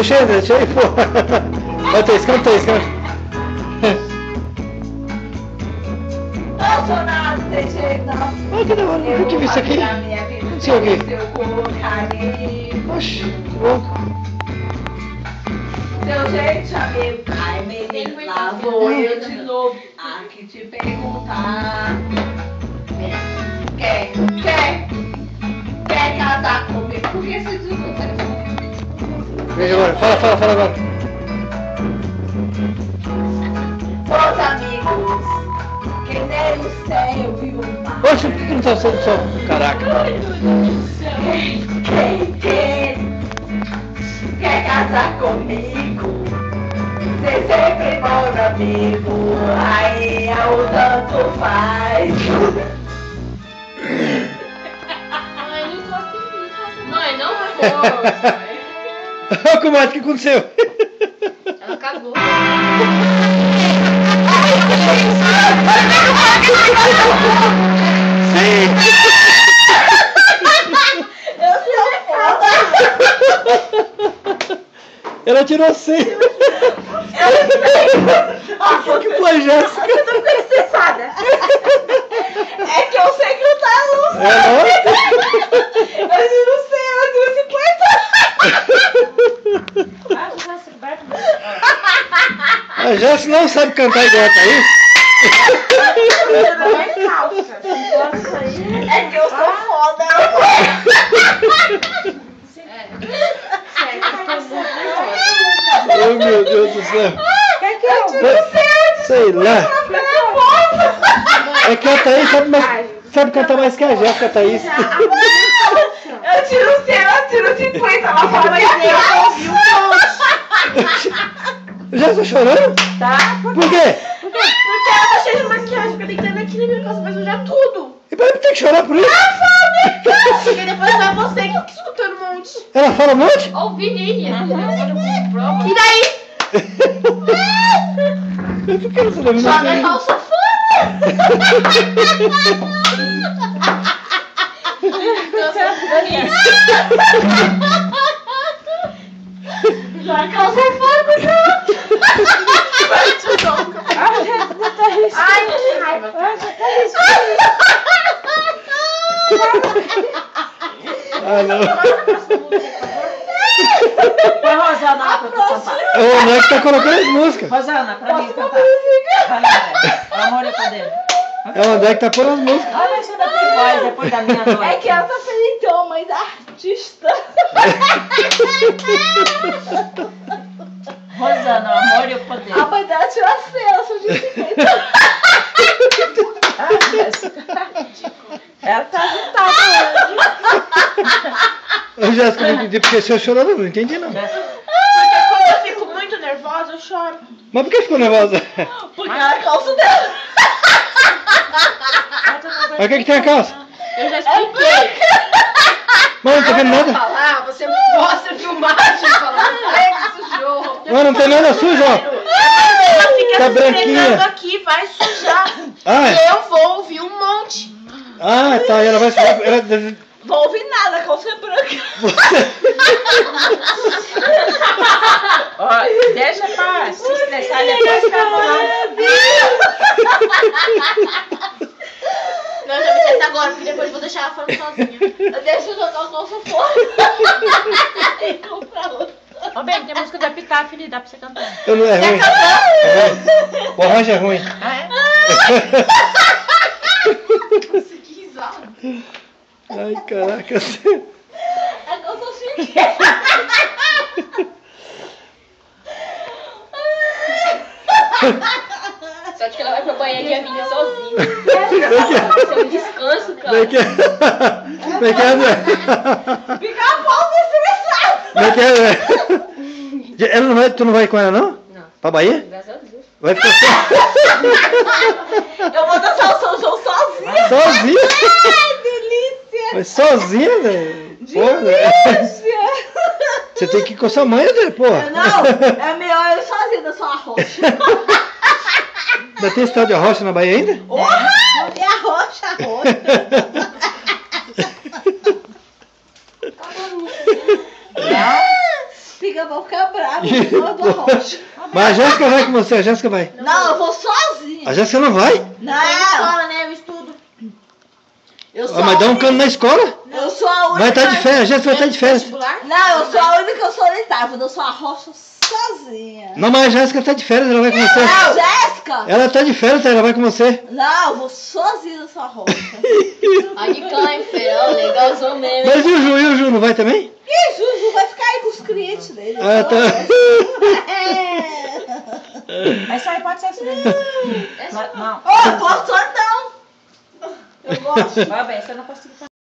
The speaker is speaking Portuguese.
Deixa aí, pô. Vai, Thaís, canta. Não sou nada desse jeito, não. Olha que da hora, nunca vi isso aqui. Não sei o quê. Oxi, que louco. Seu jeito, amigo. Ai, menino, lá vou eu de novo aqui te perguntar. Quer casar comigo? Por que você desligou o telefone? Veja agora, fala agora. Meus amigos, quem der o céu viu o mar. Oxe, por que não tá sendo só? Caraca. Quem quer casar comigo? Você sempre mora amigo, aí o tanto faz. Mãe, não força. Ô, comadre, o que aconteceu? Ela cagou. Sim. Eu sou foda. Ela tirou 100. Que foi, Jéssica? Você não ficou estressada? É que eu sei que não tá luz. É, não? Eu não sei, ela deu 50. A Jéssica não sabe cantar igual a Thaís. É que eu sou foda. Oh, meu Deus do céu. Eu tiro 7. Sei lá. É que a Thaís sabe cantar mais que a Jéssica, a Thaís. Eu tiro 100, ela tira 50. Ela fala, mas eu ouvi um monte. Já estou chorando? Tá? Por quê? Porque ela tá cheia de maquiagem, porque tem que ter aqui na minha casa, mas eu já tudo. E pra mim tem que chorar por isso? Porque depois vai você que fica escutando um monte. Ela fala um monte? Ouvi Lilian. E daí? Eu não quero saber mais. Joga a calça fora. Joga a calça fora, ai, que raiva. Ah, não. Vai, Rosana, lá pra tu cantar. O Neco tá colocando as músicas. Rosana, pra mim cantar. Vai, André. O amor é poder. É o André que tá pondo as músicas. Olha, você ainda tem voz depois da minha noite. É que ela tá feliz de ter uma mãe da artista. Rosana, o amor e o poder. A mãe dela tirou a cela, só de 50. Ela tá agitada hoje. Ô, Jéssica, eu não entendi porque você chorou, não entendi não. Porque quando eu fico muito nervosa, eu choro. Mas por que ficou nervosa? Porque ela é a calça dela. Mas o que tem a calça? Eu já expliquei. Mas não tá vendo nada? Falar, você mostra filmagem falando que sujou. Mas não tem nada sujo, ó. Ela fica Tá se branquinha. esfregando aqui, vai sujar. Ah, E eu vou ouvir um monte. ah, tá. Ela vai... Vou ouvir nada, a calça é branca. Ó, deixa pra se estressar depois ficar falando. Não, eu já me testa agora, porque depois eu vou deixar ela falando sozinha. Deixa eu jogar o calça fora. E comprar outra. Ó, bem, tem música do Epitafio ali, dá pra você cantar. Eu não é ruim. O arranjo é ruim. Ah, é? Consegui risada. Ai, caraca. A calça chique. Só de que ela vai pra banheiro e a minha sozinha. Isso é um descanso, cara. Como é que é? Como é que é, André? Fica a pausa estressada. Como é que é, André? Ela não vai, tu não vai com ela, não? Não. Pra Bahia? Graças a Deus. Vai ficar Eu vou dançar o São João sozinha. sozinha? Ai, delícia. Mas sozinha, André? Porra, Delícia. você tem que ir com sua mãe, André, porra. Não, é melhor eu sozinha dançar uma rocha. Ainda tem esse tal de arrocha na Bahia ainda? Porra, é a rocha, a rocha. Fica amigas vão ficar bravas em cima da rocha. Mas a Jéssica vai com você, a Jéssica vai. Não, eu vou sozinha. A Jéssica não vai? Não, escola, né? Eu estudo. eu sou Ah, mas dá um cano na escola. Eu sou a única. Vai estar de férias, a Jéssica vai estar de férias. Vestibular? Não, eu sou a única solitária. Eu sou a rocha sozinha. Não, mas a Jéssica está de férias, ela vai com você. Não, Jéssica! Ela está de férias, ela vai com você. Não, eu vou sozinha nessa rocha. Olha de cãibra, ó, legalzão mesmo. Mas e o Ju não vai também? Ih, Juju vai ficar aí com os clientes dele. Ah, tá. Mas isso aí pode ser isso daí. Não. Ô, posso então? Eu gosto. Vai bem, você não conseguiu.